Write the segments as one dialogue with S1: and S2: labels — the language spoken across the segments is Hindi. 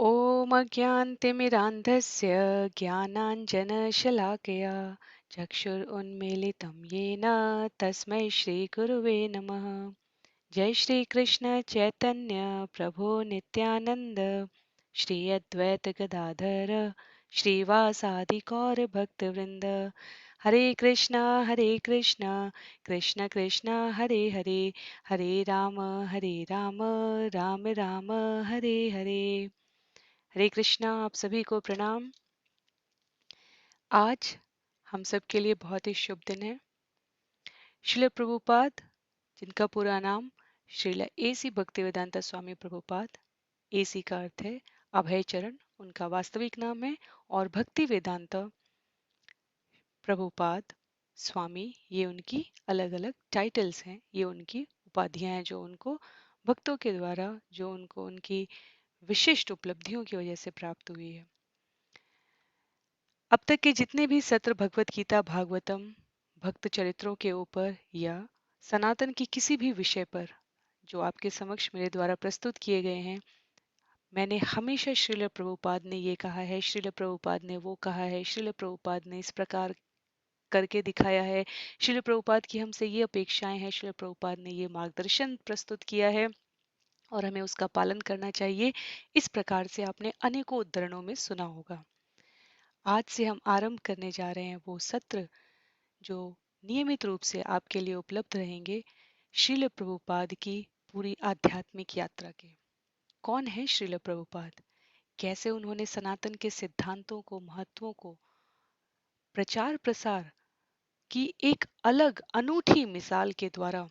S1: ॐ अज्ञानतिमिरान्धस्य ज्ञानाञ्जनशलाकया चक्षुरुन्मीलितं येन तस्मै श्रीगुरुवे नमः। जय श्री कृष्ण चैतन्य प्रभु नित्यानंद श्री अद्वैत गदाधर श्रीवासादि गौर भक्तवृंद। हरे कृष्णा कृष्ण कृष्ण हरे हरे, हरे राम राम राम हरे हरे। हरे कृष्णा, आप सभी को प्रणाम। आज हम सब के लिए बहुत ही शुभ दिन है। श्रील प्रभुपाद, जिनका पूरा नाम श्रील एसी भक्तिवेदांता स्वामी प्रभुपाद, एसी का अर्थ है अभय चरण, उनका वास्तविक नाम है, और भक्ति वेदांता प्रभुपाद स्वामी, ये उनकी अलग अलग टाइटल्स हैं, ये उनकी उपाधियां हैं जो उनको भक्तों के द्वारा, जो उनको उनकी विशिष्ट उपलब्धियों की वजह से प्राप्त हुई है। अब तक के जितने भी सत्र भगवत गीता, भागवतम, भक्त चरित्रों के ऊपर या सनातन की किसी भी विषय पर जो आपके समक्ष मेरे द्वारा प्रस्तुत किए गए हैं, मैंने हमेशा श्रील प्रभुपाद ने ये कहा है, श्रील प्रभुपाद ने वो कहा है, श्रील प्रभुपाद ने इस प्रकार करके दिखाया है, श्रील प्रभुपाद की हमसे ये अपेक्षाएं हैं, श्रील प्रभुपाद ने ये मार्गदर्शन प्रस्तुत किया है और हमें उसका पालन करना चाहिए। इस प्रकार से आपने अनेकों उद्धरणों में सुना होगा। आज से हम आरंभ करने जा रहे हैं वो सत्र जो नियमित रूप से आपके लिए उपलब्ध रहेंगे, श्रील प्रभुपाद की पूरी आध्यात्मिक यात्रा के। कौन है श्रील प्रभुपाद? कैसे उन्होंने सनातन के सिद्धांतों को, महत्वों को प्रचार प्रसार की एक अलग अनूठी मिसाल के द्वारा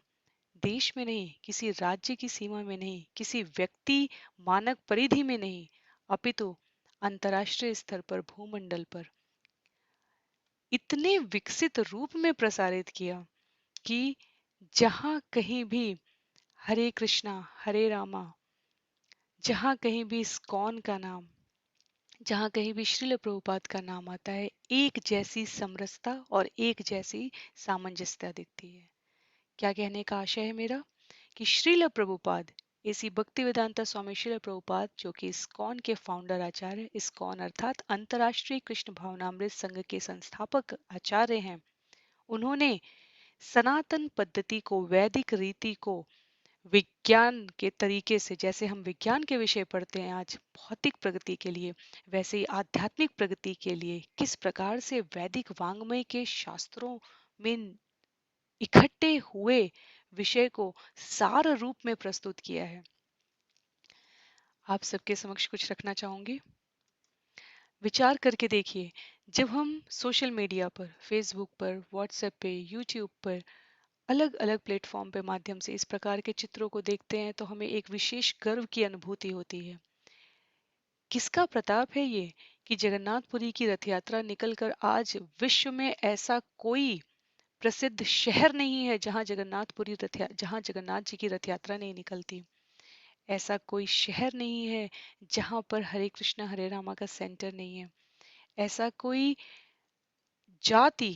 S1: देश में नहीं, किसी राज्य की सीमा में नहीं, किसी व्यक्ति मानक परिधि में नहीं, अपितु अंतर्राष्ट्रीय स्तर पर, भूमंडल पर इतने विकसित रूप में प्रसारित किया कि जहां कहीं भी हरे कृष्णा हरे रामा, जहां कहीं भी इस्कॉन का नाम, जहां कहीं भी श्रील प्रभुपाद का नाम आता है, एक जैसी समरसता और एक जैसी सामंजस्यता दिखती है। क्या कहने का आशय है मेरा कि श्रील प्रभुपाद, इसी भक्ति वेदांता स्वामी श्रील प्रभुपाद, जो कि इस्कॉन के फाउंडर आचार्य, इस्कॉन अर्थात अंतर्राष्ट्रीय कृष्ण भावनामृत संघ के संस्थापक आचार्य हैं। उन्होंने सनातन पद्धति को, वैदिक रीति को विज्ञान के तरीके से, जैसे हम विज्ञान के विषय पढ़ते हैं आज भौतिक प्रगति के लिए, वैसे ही आध्यात्मिक प्रगति के लिए किस प्रकार से वैदिक वांग्मय के शास्त्रों में इकट्ठे हुए विषय को सार रूप में प्रस्तुत किया है। आप सबके समक्ष कुछ रखना चाहूंगी। विचार करके देखिए, जब हम सोशल मीडिया पर, फेसबुक पर, व्हाट्सएप पे, यूट्यूब पर, अलग अलग प्लेटफॉर्म पे माध्यम से इस प्रकार के चित्रों को देखते हैं तो हमें एक विशेष गर्व की अनुभूति होती है। किसका प्रताप है ये कि जगन्नाथपुरी की रथ यात्रा निकलकर आज विश्व में ऐसा कोई प्रसिद्ध शहर नहीं है जहां जगन्नाथ जी की रथ यात्रा नहीं निकलती। ऐसा कोई शहर नहीं है जहां पर हरे कृष्णा हरे रामा का सेंटर नहीं है। ऐसा कोई जाति,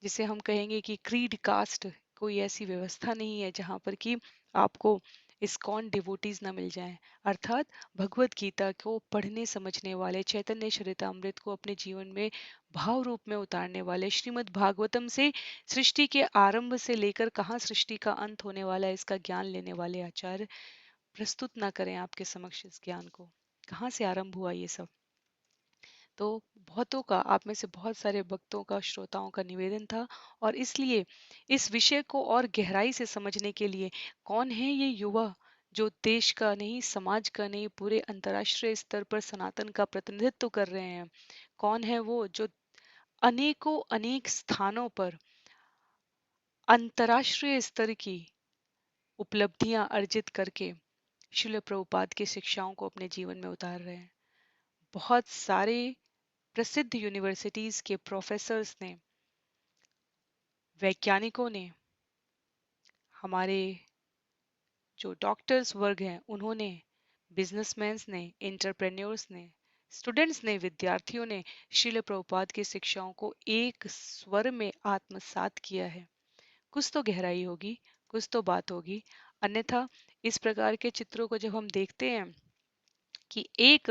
S1: जिसे हम कहेंगे कि क्रीड कास्ट, कोई ऐसी व्यवस्था नहीं है जहां पर कि आपको इस्कॉन डिवोटीज ना मिल जाएं। अर्थात भगवत गीता को पढ़ने समझने वाले, चैतन्य चरितामृत को अपने जीवन में भाव रूप में उतारने वाले, श्रीमद् भागवतम से सृष्टि के आरंभ से लेकर कहाँ सृष्टि का अंत होने वाला है इसका ज्ञान लेने वाले आचार्य प्रस्तुत ना करें आपके समक्ष इस ज्ञान को। कहाँ से आरंभ हुआ ये सब? तो बहुतों का, आप में से बहुत सारे भक्तों का, श्रोताओं का निवेदन था, और इसलिए इस विषय को और गहराई से समझने के लिए कौन है ये युवा जो देश का नहीं, समाज का नहीं, पूरे अंतर्राष्ट्रीय स्तर पर सनातन का प्रतिनिधित्व कर रहे हैं। कौन है वो जो अनेकों अनेक स्थानों पर अंतर्राष्ट्रीय स्तर की उपलब्धियां अर्जित करके श्रील प्रभुपाद की शिक्षाओं को अपने जीवन में उतार रहे हैं। बहुत सारे प्रसिद्ध यूनिवर्सिटीज के प्रोफेसर्स ने, वैज्ञानिकों ने, हमारे जो डॉक्टर्स वर्ग हैं उन्होंने, बिजनेसमैन ने, एंटरप्रेन्योर्स ने, स्टूडेंट्स ने, विद्यार्थियों ने श्रील प्रभुपाद की शिक्षाओं को एक स्वर में आत्मसात किया है। कुछ तो गहराई होगी, कुछ तो बात होगी, अन्यथा इस प्रकार के चित्रों को जब हम देखते हैं कि एक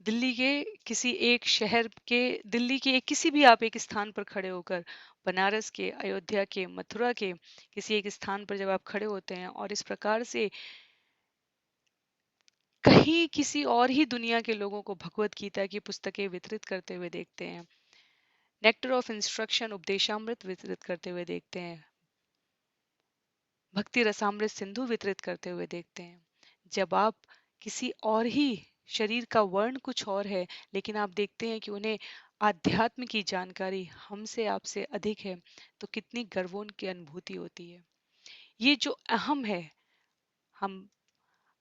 S1: दिल्ली के किसी एक शहर के, दिल्ली के एक किसी भी आप एक स्थान पर खड़े होकर, बनारस के, अयोध्या के, मथुरा के किसी एक स्थान पर जब आप खड़े होते हैं और इस प्रकार से कहीं किसी और ही दुनिया के लोगों को भगवत गीता की पुस्तकें वितरित करते हुए देखते हैं, नेक्टर ऑफ इंस्ट्रक्शन उपदेशामृत वितरित करते हुए देखते हैं, भक्ति रसामृत सिंधु वितरित करते हुए देखते हैं, जब आप किसी और ही शरीर का वर्ण कुछ और है लेकिन आप देखते हैं कि उन्हें आध्यात्म की जानकारी हमसे आपसे अधिक है, तो कितनी गर्वों की अनुभूति होती है। ये जो अहम है, हम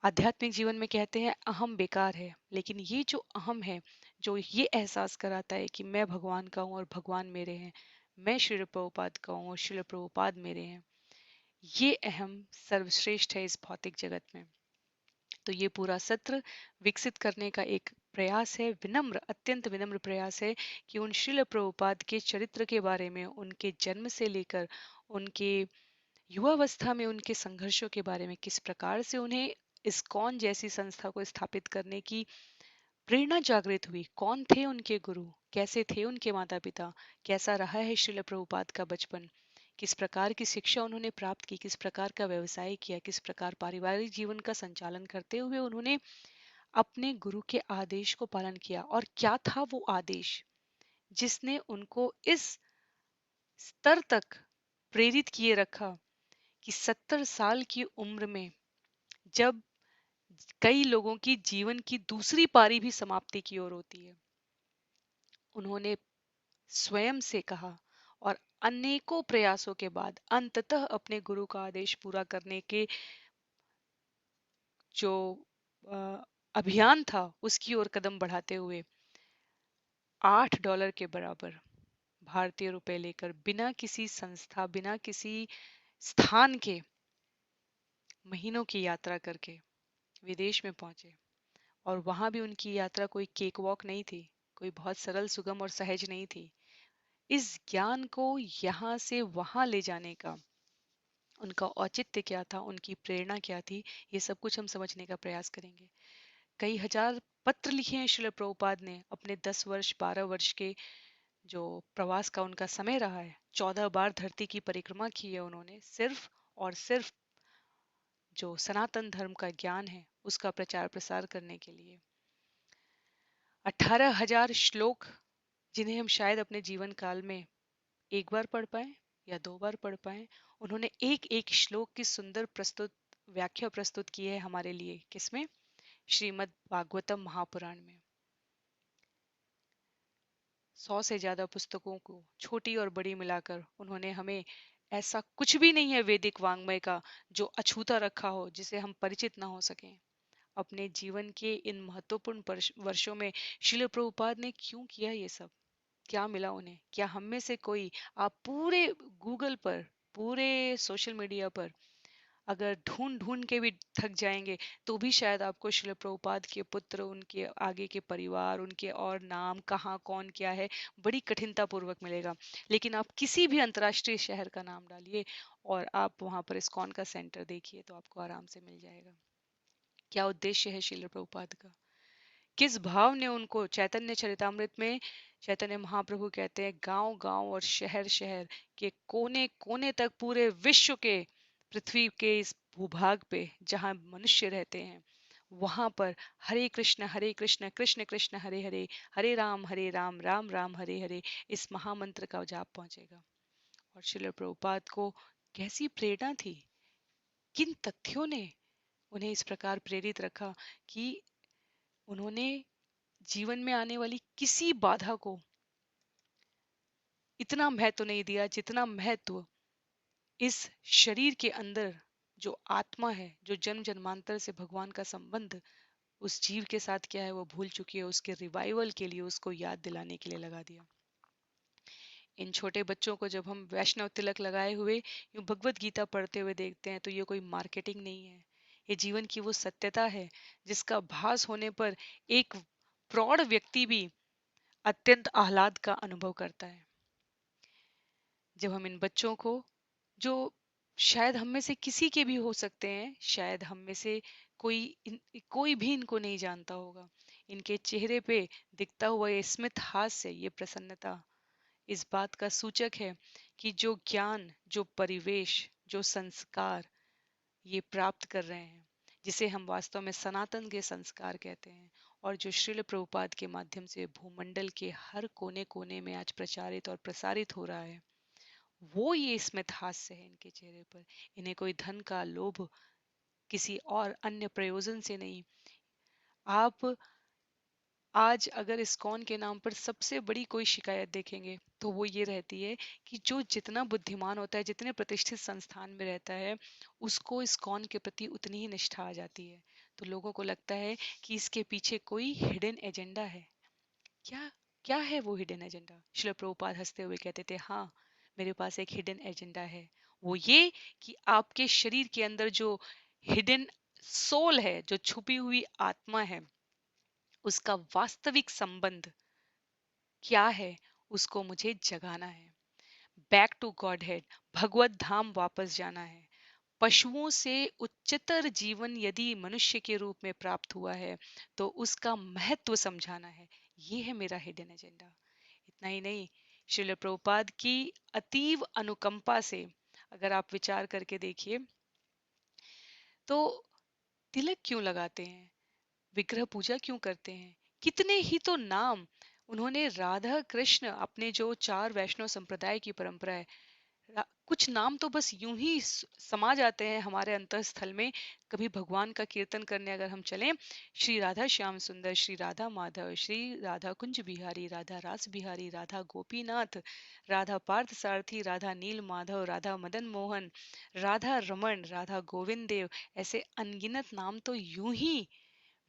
S1: आध्यात्मिक जीवन में कहते हैं अहम बेकार है, लेकिन ये जो अहम है, जो ये एहसास कराता है कि मैं भगवान का हूँ और भगवान मेरे हैं, मैं श्रील प्रभुपाद का हूँ और श्रील प्रभुपाद मेरे हैं, ये अहम सर्वश्रेष्ठ है इस भौतिक जगत में। तो ये पूरा सत्र विकसित करने का एक प्रयास है, विनम्र, अत्यंत विनम्र प्रयास है कि उन श्रील प्रभुपाद के चरित्र के बारे में, उनके जन्म से लेकर उनके युवावस्था में उनके संघर्षों के बारे में, किस प्रकार से उन्हें इस्कॉन जैसी संस्था को स्थापित करने की प्रेरणा जागृत हुई, कौन थे उनके गुरु, कैसे थे उनके माता पिता, कैसा रहा है श्रील प्रभुपाद का बचपन, किस प्रकार की शिक्षा उन्होंने प्राप्त की, किस प्रकार का व्यवसाय किया, किस प्रकार पारिवारिक जीवन का संचालन करते हुए उन्होंने अपने गुरु के आदेश को पालन किया, और क्या था वो आदेश जिसने उनको इस स्तर तक प्रेरित किए रखा कि 70 साल की उम्र में, जब कई लोगों की जीवन की दूसरी पारी भी समाप्ति की ओर होती है, उन्होंने स्वयं से कहा और अनेकों प्रयासों के बाद अंततः अपने गुरु का आदेश पूरा करने के जो अ, अभियान था उसकी ओर कदम बढ़ाते हुए $8 के बराबर भारतीय रुपए लेकर, बिना किसी संस्था, बिना किसी स्थान के, महीनों की यात्रा करके विदेश में पहुंचे। और वहां भी उनकी यात्रा कोई केक वॉक नहीं थी, कोई बहुत सरल, सुगम और सहज नहीं थी। इस ज्ञान को यहाँ से वहां ले जाने का उनका औचित्य क्या था, उनकी प्रेरणा क्या थी, ये सब कुछ हम समझने का प्रयास करेंगे। कई हजार पत्र लिखे हैं श्रील प्रभुपाद ने अपने 10 वर्ष, 12 वर्ष के जो प्रवास का उनका समय रहा है। 14 बार धरती की परिक्रमा की है उन्होंने, सिर्फ और सिर्फ जो सनातन धर्म का ज्ञान है उसका प्रचार प्रसार करने के लिए। 18,000 श्लोक, जिन्हें हम शायद अपने जीवन काल में एक बार पढ़ पाए या 2 बार पढ़ पाए, उन्होंने एक एक श्लोक की सुंदर प्रस्तुत व्याख्या प्रस्तुत की है हमारे लिए। किसमें? श्रीमद् भागवतम महापुराण में। 100 से ज्यादा पुस्तकों को, छोटी और बड़ी मिलाकर, उन्होंने हमें, ऐसा कुछ भी नहीं है वैदिक वाङ्मय का जो अछूता रखा हो, जिसे हम परिचित ना हो सकें। अपने जीवन के इन महत्वपूर्ण वर्षों में श्रील प्रभुपाद ने क्यों किया ये सब? क्या मिला उन्हें? क्या हम में से कोई, आप पूरे गूगल पर, पूरे सोशल मीडिया पर अगर ढूंढ ढूंढ के भी थक जाएंगे, तो भी शायद आपको श्रील प्रभुपाद के पुत्र, उनके आगे के परिवार, उनके और नाम कहाँ कौन क्या है, बड़ी कठिनता पूर्वक मिलेगा। लेकिन आप किसी भी अंतर्राष्ट्रीय शहर का नाम डालिए और आप वहां पर इस्कॉन का सेंटर देखिए, तो आपको आराम से मिल जाएगा। क्या उद्देश्य है श्रील प्रभुपाद का? किस भाव ने उनको, चैतन्य चरितामृत में चैतन्य महाप्रभु कहते हैं, गांव गांव और शहर शहर के कोने कोने तक, पूरे विश्व के, पृथ्वी के इस भूभाग पे जहां मनुष्य रहते हैं, वहां पर हरे कृष्ण कृष्ण कृष्ण हरे हरे, हरे राम राम राम हरे हरे, इस महामंत्र का जाप पहुंचेगा। और श्रील प्रभुपाद को कैसी प्रेरणा थी, किन तथ्यों ने उन्हें इस प्रकार प्रेरित रखा कि उन्होंने जीवन में आने वाली किसी बाधा को इतना महत्व नहीं दिया जितना महत्व इस शरीर के अंदर जो आत्मा है, जो जन्म जन्मांतर से भगवान का संबंध उस जीव के साथ क्या है वो भूल चुकी है, उसके रिवाइवल के लिए, उसको याद दिलाने के लिए लगा दिया। इन छोटे बच्चों को जब हम वैष्णव तिलक लगाए हुए यूं भगवत गीता पढ़ते हुए देखते हैं, तो ये कोई मार्केटिंग नहीं है, ये जीवन की वो सत्यता है जिसका भास होने पर एक प्रौढ़ व्यक्ति भी अत्यंत आह्लाद का अनुभव करता है। जब हम इन बच्चों को, जो शायद हम में से किसी के भी हो सकते हैं, शायद हम में से कोई भी इनको नहीं जानता होगा। इनके चेहरे पे दिखता हुआ ये स्मित हास्य, ये प्रसन्नता इस बात का सूचक है कि जो ज्ञान, जो परिवेश, जो संस्कार ये प्राप्त कर रहे हैं, जिसे हम वास्तव में सनातन के संस्कार कहते हैं, और जो श्रील प्रभुपाद के माध्यम से भूमंडल के हर कोने कोने में आज प्रचारित और प्रसारित हो रहा है, वो ये स्मित हास्य है इनके चेहरे पर। इन्हें कोई धन का लोभ किसी और अन्य प्रयोजन से नहीं। आप आज अगर इस्कॉन के नाम पर सबसे बड़ी कोई शिकायत देखेंगे तो वो ये रहती है कि जो जितना बुद्धिमान होता है, जितने प्रतिष्ठित संस्थान में रहता है, उसको इस्कॉन के प्रति उतनी ही निष्ठा आ जाती है। तो लोगों को लगता है कि इसके पीछे कोई हिडन एजेंडा है। क्या क्या है वो हिडन एजेंडा? श्रील प्रभुपाद हंसते हुए कहते थे, हाँ, मेरे पास एक हिडन एजेंडा है। वो ये कि आपके शरीर के अंदर जो हिडन सोल है, जो छुपी हुई आत्मा है, उसका वास्तविक संबंध क्या है, उसको मुझे जगाना है। बैक टू गॉड हेड, भगवत धाम वापस जाना है। पशुओं से उच्चतर जीवन यदि मनुष्य के रूप में प्राप्त हुआ है तो उसका महत्व समझाना है। ये है मेरा हिडन एजेंडा। इतना ही नहीं, श्रील प्रभुपाद की अतीव अनुकंपा से अगर आप विचार करके देखिए तो तिलक क्यों लगाते हैं, विग्रह पूजा क्यों करते हैं, कितने ही तो नाम उन्होंने राधा कृष्ण, अपने जो चार वैष्णव संप्रदाय की परंपरा है, कुछ नाम तो बस यूं ही समा जाते हैं हमारे अंतःस्थल में। कभी भगवान का कीर्तन करने अगर हम चलें, श्री राधा श्याम सुंदर, श्री राधा माधव, श्री राधा कुंज बिहारी, राधा रास बिहारी, राधा गोपीनाथ, राधा पार्थ सारथी, राधा नील माधव, राधा मदन मोहन, राधा रमन, राधा गोविंद देव, ऐसे अनगिनत नाम तो यूं ही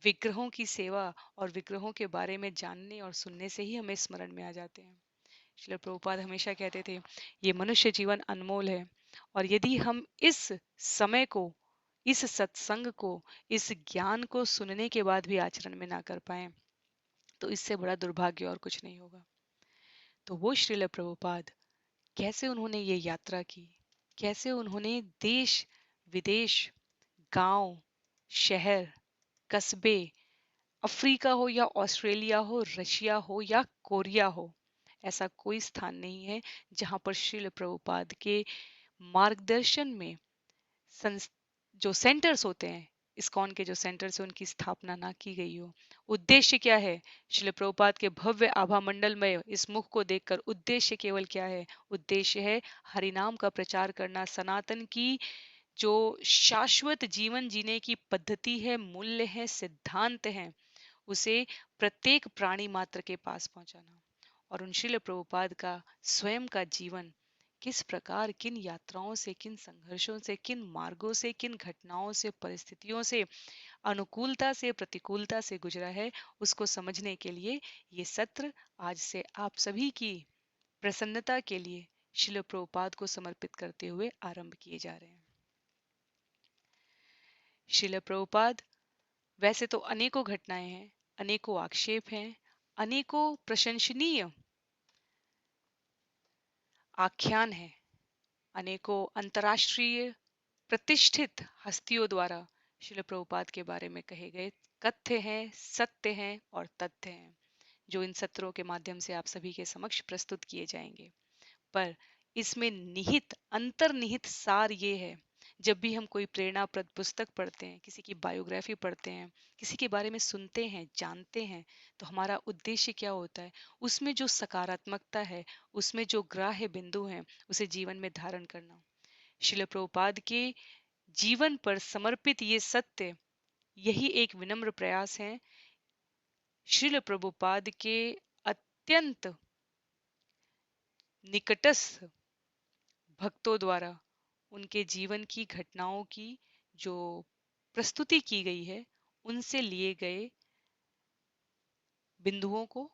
S1: विग्रहों की सेवा और विग्रहों के बारे में जानने और सुनने से ही हमें स्मरण में आ जाते हैं। श्रील प्रभुपाद हमेशा कहते थे, ये मनुष्य जीवन अनमोल है, और यदि हम इस समय को, इस सत्संग को, इस ज्ञान को सुनने के बाद भी आचरण में ना कर पाए तो इससे बड़ा दुर्भाग्य और कुछ नहीं होगा। तो वो श्रील प्रभुपाद, कैसे उन्होंने ये यात्रा की, कैसे उन्होंने देश विदेश, गांव, शहर, कस्बे, अफ्रीका हो या ऑस्ट्रेलिया हो, रशिया हो या कोरिया हो, ऐसा कोई स्थान नहीं है जहां पर श्रील प्रभुपाद के मार्गदर्शन में संस जो सेंटर्स होते हैं, इस्कॉन के जो सेंटर्स है, उनकी स्थापना ना की गई हो। उद्देश्य क्या है? श्रील प्रभुपाद के भव्य आभा मंडल में इस मुख को देखकर उद्देश्य केवल क्या है? उद्देश्य है हरिनाम का प्रचार करना, सनातन की जो शाश्वत जीवन जीने की पद्धति है, मूल्य है, सिद्धांत है, उसे प्रत्येक प्राणी मात्र के पास पहुंचाना। और उन श्रील प्रभुपाद का स्वयं का जीवन किस प्रकार, किन यात्राओं से, किन संघर्षों से, किन मार्गों से, किन घटनाओं से, परिस्थितियों से, अनुकूलता से, प्रतिकूलता से गुजरा है, उसको समझने के लिए ये सत्र आज से आप सभी की प्रसन्नता के लिए श्रील प्रभुपाद को समर्पित करते हुए आरंभ किए जा रहे हैं। श्रील प्रभुपाद, वैसे तो अनेकों घटनाएं हैं, अनेकों आक्षेप हैं, अनेकों प्रशंसनीय आख्यान है, अनेकों अंतर्राष्ट्रीय प्रतिष्ठित हस्तियों द्वारा श्रील प्रभुपाद के बारे में कहे गए कथ्य हैं, सत्य हैं और तथ्य हैं, जो इन सत्रों के माध्यम से आप सभी के समक्ष प्रस्तुत किए जाएंगे। पर इसमें निहित, अंतर्निहित सार ये है, जब भी हम कोई प्रेरणाप्रद पुस्तक पढ़ते हैं, किसी की बायोग्राफी पढ़ते हैं, किसी के बारे में सुनते हैं, जानते हैं, तो हमारा उद्देश्य क्या होता है? उसमें जो सकारात्मकता है, उसमें जो ग्राह्य बिंदु हैं, उसे जीवन में धारण करना। श्रील प्रभुपाद के जीवन पर समर्पित ये सत्य, यही एक विनम्र प्रयास है श्रील प्रभुपाद के अत्यंत निकटस्थ भक्तों द्वारा उनके जीवन की घटनाओं की जो प्रस्तुति की गई है, उनसे लिए गए बिंदुओं को,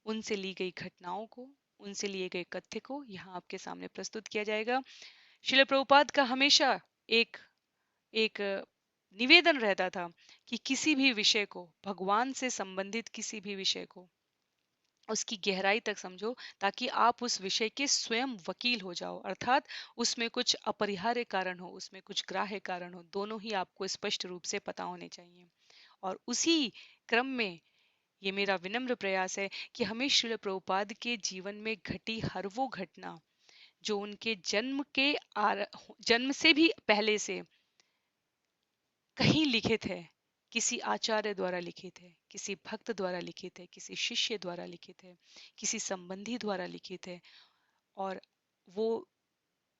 S1: उनसे ली गई घटनाओं को, उनसे लिए गए कथ्य को यहाँ आपके सामने प्रस्तुत किया जाएगा। श्रील प्रभुपाद का हमेशा एक एक निवेदन रहता था कि किसी भी विषय को, भगवान से संबंधित किसी भी विषय को उसकी गहराई तक समझो, ताकि आप उस विषय के स्वयं वकील हो जाओ। अर्थात उसमें कुछ अपरिहार्य कारण हो, उसमें कुछ ग्राह्य कारण हो, दोनों ही आपको स्पष्ट रूप से पता होने चाहिए। और उसी क्रम में ये मेरा विनम्र प्रयास है कि हमें श्रील प्रभुपाद के जीवन में घटी हर वो घटना जो उनके जन्म से भी पहले से कहीं लिखित है, किसी आचार्य द्वारा लिखित है, किसी भक्त द्वारा लिखित है, किसी शिष्य द्वारा लिखित है, किसी संबंधी द्वारा लिखित है, और वो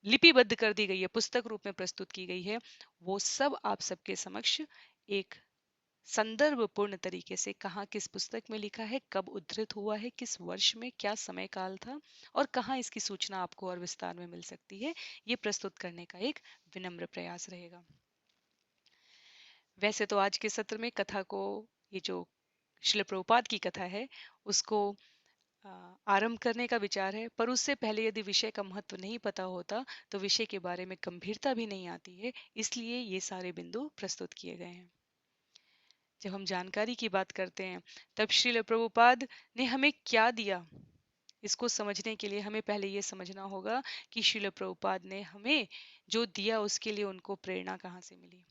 S1: लिपिबद्ध कर दी गई है, पुस्तक रूप में प्रस्तुत की गई है, वो सब आप सबके समक्ष एक संदर्भ पूर्ण तरीके से कहाँ किस पुस्तक में लिखा है, कब उद्धृत हुआ है, किस वर्ष में, क्या समय काल था, और कहाँ इसकी सूचना आपको और विस्तार में मिल सकती है, ये प्रस्तुत करने का एक विनम्र प्रयास रहेगा। वैसे तो आज के सत्र में कथा को, ये जो श्रील प्रभुपाद की कथा है, उसको आरंभ करने का विचार है, पर उससे पहले यदि विषय का महत्व नहीं पता होता तो विषय के बारे में गंभीरता भी नहीं आती है, इसलिए ये सारे बिंदु प्रस्तुत किए गए हैं। जब हम जानकारी की बात करते हैं, तब श्रील प्रभुपाद ने हमें क्या दिया, इसको समझने के लिए हमें पहले ये समझना होगा कि श्रील प्रभुपाद ने हमें जो दिया उसके लिए उनको प्रेरणा कहाँ से मिली।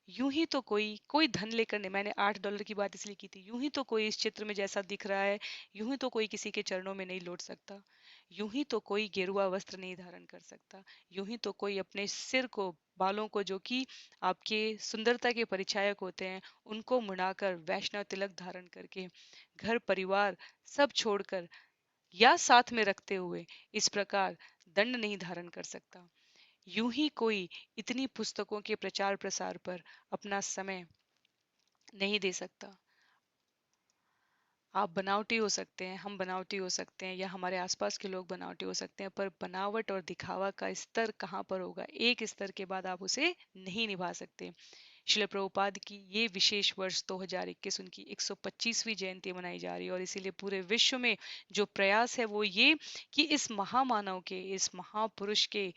S1: यूं ही तो कोई कोई धन लेकर नहीं, मैंने $8 की बात इसलिए की थी, यूं ही तो कोई इस चित्र में जैसा दिख रहा है, यूं ही तो कोई किसी के चरणों में नहीं लौट सकता, यूं ही तो कोई गेरुआ वस्त्र नहीं धारण कर सकता, यूं ही तो कोई अपने सिर को, बालों को, जो कि आपके सुंदरता के परिचायक होते हैं, उनको मुड़ाकर वैष्णव तिलक धारण करके घर परिवार सब छोड़कर या साथ में रखते हुए इस प्रकार दंड नहीं धारण कर सकता। यूं ही कोई इतनी पुस्तकों के प्रचार प्रसार पर अपना समय नहीं दे सकता। आप बनावटी हो सकते हैं, हम बनावटी हो सकते हैं, या हमारे आसपास के लोग बनावटी हो सकते हैं, पर बनावट और दिखावा का स्तर कहाँ पर होगा, एक स्तर के बाद आप उसे नहीं निभा सकते। श्रील प्रभुपाद की ये विशेष वर्ष 2021 उनकी 125वीं जयंती मनाई जा रही है, और इसीलिए पूरे विश्व में जो प्रयास है वो ये कि इस महामानव के, इस महापुरुष के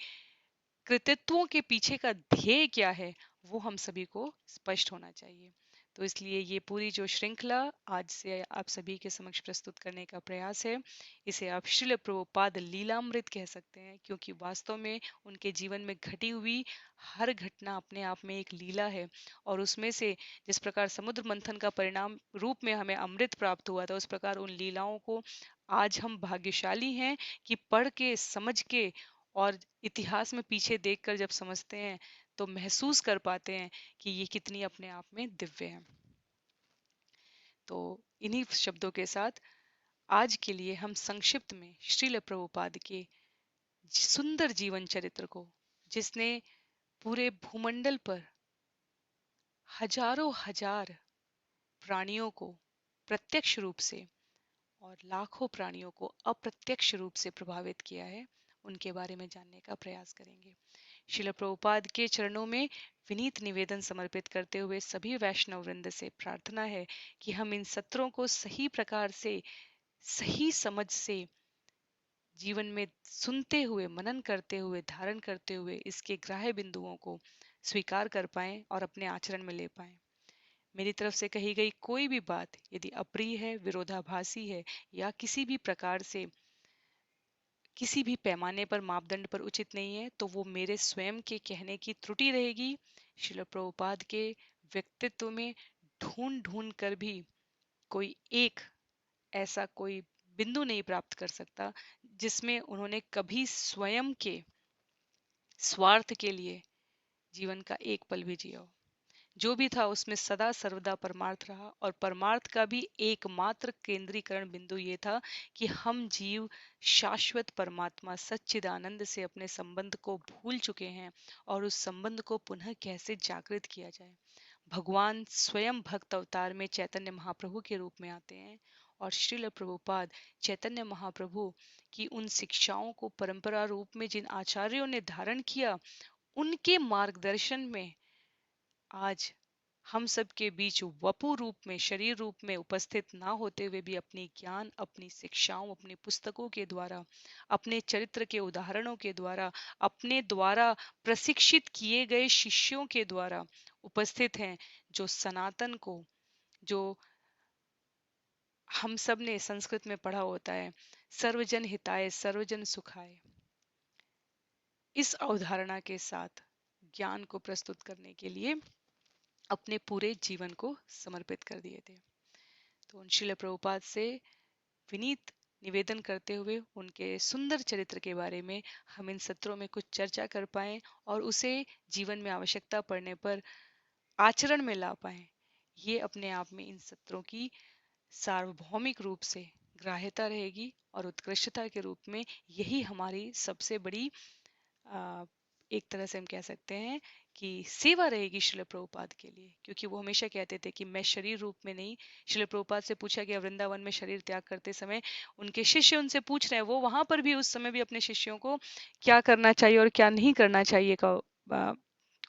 S1: कृतित्वों के पीछे का ध्येय क्या है, वो हम सभी को स्पष्ट होना चाहिए। तो इसलिए ये पूरी जो श्रृंखला आज से आप सभी के समक्ष प्रस्तुत करने का प्रयास है, इसे आप श्रील प्रभुपाद लीलामृत कह सकते हैं, क्योंकि वास्तव में उनके जीवन में घटी हुई हर घटना अपने आप में एक लीला है। और उसमें से जिस प्रकार समुद्र मंथन का परिणाम रूप में हमें अमृत प्राप्त हुआ था, उस प्रकार उन लीलाओं को आज हम भाग्यशाली हैं कि पढ़ के, समझ के, और इतिहास में पीछे देखकर जब समझते हैं तो महसूस कर पाते हैं कि ये कितनी अपने आप में दिव्य है। तो इन्हीं शब्दों के साथ आज के लिए हम संक्षिप्त में श्रील प्रभुपाद के सुंदर जीवन चरित्र को, जिसने पूरे भूमंडल पर हजारों हजार प्राणियों को प्रत्यक्ष रूप से और लाखों प्राणियों को अप्रत्यक्ष रूप से प्रभावित किया है, उनके बारे में जानने का प्रयास करेंगे। श्रील प्रभुपाद के चरणों में विनीत निवेदन समर्पित करते हुए सभी वैष्णव वृंद से प्रार्थना है कि हम इन सत्रों को सही प्रकार से, सही समझ से जीवन में सुनते हुए, मनन करते हुए, धारण करते हुए इसके ग्राह्य बिंदुओं को स्वीकार कर पाएं और अपने आचरण में ले पाएं। मेरी तरफ से कही गई कोई भी बात यदि अप्रिय है, विरोधाभासी है, या किसी भी प्रकार से, किसी भी पैमाने पर, मापदंड पर उचित नहीं है, तो वो मेरे स्वयं के कहने की त्रुटि रहेगी। श्रील प्रभुपाद के व्यक्तित्व में ढूंढ ढूंढ कर भी कोई एक ऐसा कोई बिंदु नहीं प्राप्त कर सकता जिसमें उन्होंने कभी स्वयं के स्वार्थ के लिए जीवन का एक पल भी जिया हो। जो भी था उसमें सदा सर्वदा परमार्थ रहा, और परमार्थ का भी एकमात्र केंद्रीकरण बिंदु ये था कि हम जीव शाश्वत परमात्मा सच्चिदानंद से अपने संबंध को भूल चुके हैं, और उस संबंध को पुनः कैसे जागृत किया जाए। भगवान स्वयं भक्त अवतार में चैतन्य महाप्रभु के रूप में आते हैं, और श्रील प्रभुपाद चैतन्य महाप्रभु की उन शिक्षाओं को परंपरा रूप में जिन आचार्यों ने धारण किया, उनके मार्गदर्शन में आज हम सब के बीच वपु रूप में, शरीर रूप में उपस्थित ना होते हुए भी अपनी ज्ञान, अपनी शिक्षाओं, अपनी पुस्तकों के द्वारा, अपने चरित्र के उदाहरणों के द्वारा, अपने द्वारा प्रशिक्षित किए गए शिष्यों के द्वारा उपस्थित हैं, जो सनातन को, जो हम सब ने संस्कृत में पढ़ा होता है, सर्वजन हिताय सर्वजन सुखाय। इस अवधारणा के साथ ज्ञान को प्रस्तुत करने के लिए अपने पूरे जीवन को समर्पित कर दिए थे। तो उन श्रील प्रभुपाद से विनीत निवेदन करते हुए उनके सुंदर चरित्र के बारे में हम इन सत्रों में कुछ चर्चा कर पाए और उसे जीवन में आवश्यकता पड़ने पर आचरण में ला पाए। ये अपने आप में इन सत्रों की सार्वभौमिक रूप से ग्राह्यता रहेगी और उत्कृष्टता के रूप में यही हमारी सबसे बड़ी आ, एक तरह से हम कह सकते हैं कि सेवा रहेगी श्रील प्रभुपाद के लिए, क्योंकि वो हमेशा कहते थे कि मैं शरीर रूप में नहीं। श्रील प्रभुपाद से पूछा गया वृंदावन में शरीर त्याग करते समय उनके शिष्य उनसे पूछ रहे हैं, वो वहां पर भी उस समय भी अपने शिष्यों को क्या करना चाहिए और क्या नहीं करना चाहिए का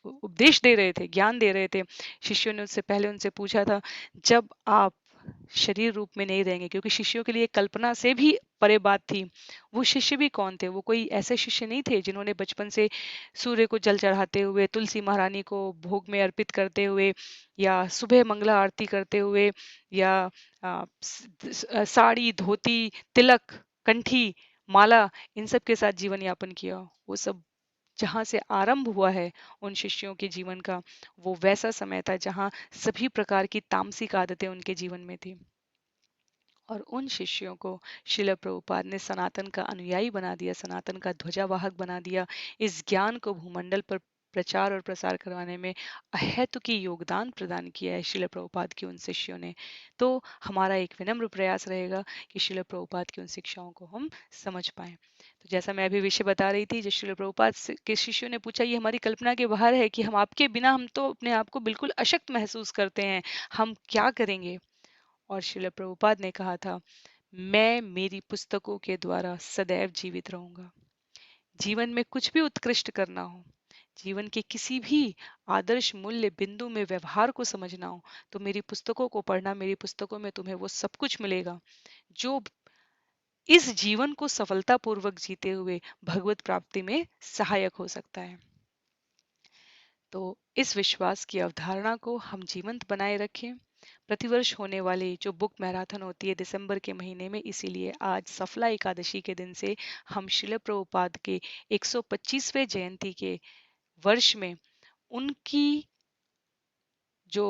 S1: उपदेश दे रहे थे, ज्ञान दे रहे थे। शिष्यों ने उससे पहले उनसे पूछा था, जब आप शरीर रूप में नहीं रहेंगे, क्योंकि शिष्यों के लिए कल्पना से भी परे बात थी। वो शिष्य भी कौन थे? वो कोई ऐसे शिष्य नहीं थे जिन्होंने बचपन से सूर्य को जल चढ़ाते हुए, तुलसी महारानी को भोग में अर्पित करते हुए, या सुबह मंगला आरती करते हुए, या साड़ी धोती तिलक कंठी माला इन सब के साथ जीवन यापन किया। वो सब जहाँ से आरंभ हुआ है उन शिष्यों के जीवन का, वो वैसा समय था जहाँ सभी प्रकार की तामसिक आदतें उनके जीवन में थी। और उन शिष्यों को शिला प्रभुपाद ने सनातन का अनुयायी बना दिया, सनातन का ध्वजावाहक बना दिया। इस ज्ञान को भूमंडल पर प्रचार और प्रसार करवाने में अहेतुकी योगदान प्रदान किया है शिला प्रभुपाद के उन शिष्यों ने। तो हमारा एक विनम्र प्रयास रहेगा कि शिला प्रभुपाद की उन शिक्षाओं को हम समझ पाएं। तो जैसा मैं अभी विषय बता रही थी, जो शिला प्रभुपाद के शिष्यों ने पूछा, ये हमारी कल्पना के बाहर है कि हम आपके बिना हम तो अपने आप को बिल्कुल अशक्त महसूस करते हैं, हम क्या करेंगे? और श्रील प्रभुपाद ने कहा था, मैं मेरी पुस्तकों के द्वारा सदैव जीवित रहूंगा। जीवन में कुछ भी उत्कृष्ट करना हो, जीवन के किसी भी आदर्श मूल्य बिंदु में व्यवहार को समझना हो, तो मेरी पुस्तकों को पढ़ना, मेरी पुस्तकों में तुम्हें वो सब कुछ मिलेगा जो इस जीवन को सफलतापूर्वक जीते हुए भगवत प्राप्ति में सहायक हो सकता है। तो इस विश्वास की अवधारणा को हम जीवंत बनाए रखें। प्रतिवर्ष होने वाली जो बुक मैराथन होती है दिसंबर के महीने में, इसीलिए आज सफला एकादशी के दिन से हम शिल प्रभुपाद के 125वें जयंती के वर्ष में उनकी जो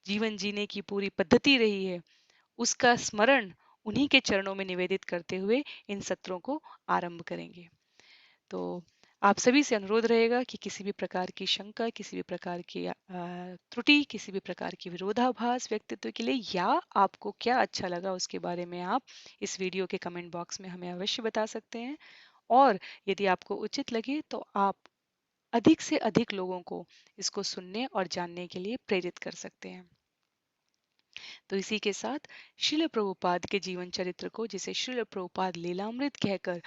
S1: जीवन जीने की पूरी पद्धति रही है उसका स्मरण उन्हीं के चरणों में निवेदित करते हुए इन सत्रों को आरंभ करेंगे। तो आप सभी से अनुरोध रहेगा कि किसी भी प्रकार की शंका, किसी भी प्रकार की त्रुटि, किसी भी प्रकार की विरोधाभास व्यक्तित्व के लिए, या आपको क्या अच्छा लगा उसके बारे में आप इस वीडियो के कमेंट बॉक्स में हमें अवश्य बता सकते हैं। और यदि आपको उचित लगे तो आप अधिक से अधिक लोगों को इसको सुनने और जानने के लिए प्रेरित कर सकते हैं। तो इसी के साथ श्रील प्रभुपाद के जीवन चरित्र को, जिसे श्रील प्रभुपाद लीलामृत कहकर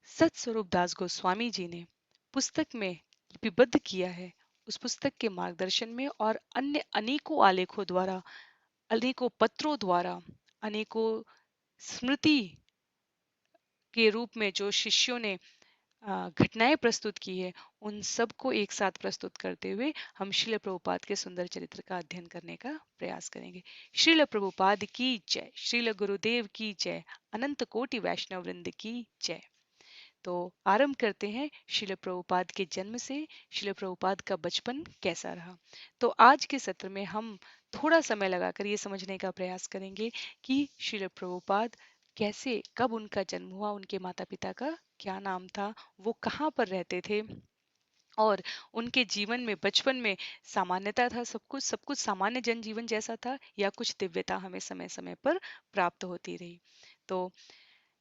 S1: सतस्वरूप दास गोस्वामी जी ने पुस्तक में लिपिबद्ध किया है, उस पुस्तक के मार्गदर्शन में और अन्य अनेकों आलेखों द्वारा, अनेकों पत्रों द्वारा, अनेकों स्मृति के रूप में जो शिष्यों ने घटनाएं प्रस्तुत की है, उन सबको एक साथ प्रस्तुत करते हुए हम श्रील प्रभुपाद के सुंदर चरित्र का अध्ययन करने का प्रयास करेंगे। श्रील प्रभुपाद की जय, श्रील गुरुदेव की जय, अनंत कोटि वैष्णव वृंद की जय। तो आरंभ करते हैं श्रील प्रभुपाद के जन्म से, श्रील प्रभुपाद का बचपन कैसा रहा। तो आज के सत्र में हम थोड़ा समय लगाकर ये समझने का प्रयास करेंगे कि श्रील प्रभुपाद कैसे, कब उनका जन्म हुआ, उनके माता पिता का क्या नाम था, वो कहाँ पर रहते थे, और उनके जीवन में बचपन में सामान्यता था, सब कुछ सामान्य जनजीवन जैसा था, या कुछ दिव्यता हमें समय समय पर प्राप्त होती रही। तो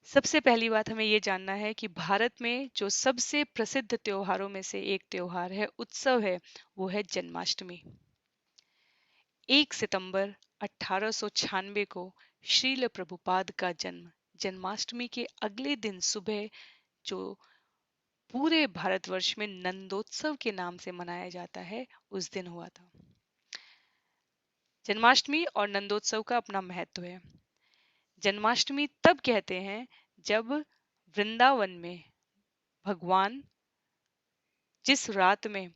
S1: सबसे पहली बात हमें ये जानना है कि भारत में जो सबसे प्रसिद्ध त्योहारों में से एक त्योहार है, उत्सव है, वो है जन्माष्टमी। 1 सितंबर 1896 को श्रील प्रभुपाद का जन्म जन्माष्टमी के अगले दिन सुबह, जो पूरे भारतवर्ष में नंदोत्सव के नाम से मनाया जाता है, उस दिन हुआ था। जन्माष्टमी और नंदोत्सव का अपना महत्व है। जन्माष्टमी तब कहते हैं जब वृंदावन में भगवान, जिस रात में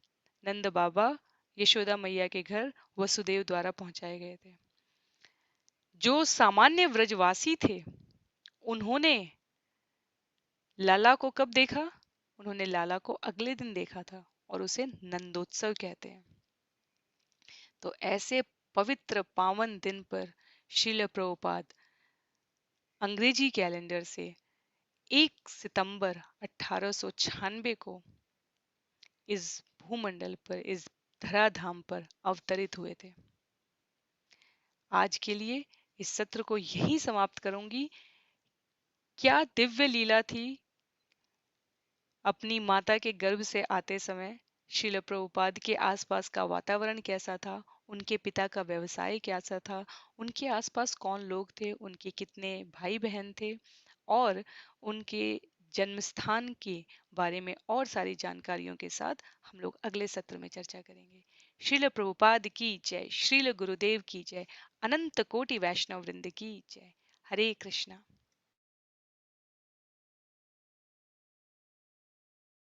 S1: नंद बाबा यशोदा मैया के घर वसुदेव द्वारा पहुंचाए गए थे, जो सामान्य व्रजवासी थे, उन्होंने लाला को कब देखा? उन्होंने लाला को अगले दिन देखा था और उसे नंदोत्सव कहते हैं। तो ऐसे पवित्र पावन दिन पर श्रील प्रभुपाद अंग्रेजी कैलेंडर से 1 सितंबर 1896 को इस भूमंडल पर, इस धराधाम पर अवतरित हुए थे। आज के लिए इस सत्र को यही समाप्त करूंगी। क्या दिव्य लीला थी अपनी माता के गर्भ से आते समय। श्रील प्रभुपाद के आसपास का वातावरण कैसा था, उनके पिता का व्यवसाय कैसा था, उनके आसपास कौन लोग थे, उनके कितने भाई बहन थे, और उनके जन्म स्थान के बारे में और सारी जानकारियों के साथ हम लोग अगले सत्र में चर्चा करेंगे। श्रील प्रभुपाद की जय, श्रील गुरुदेव की जय, अनंत कोटि वैष्णव वृंद की जय। हरे कृष्णा।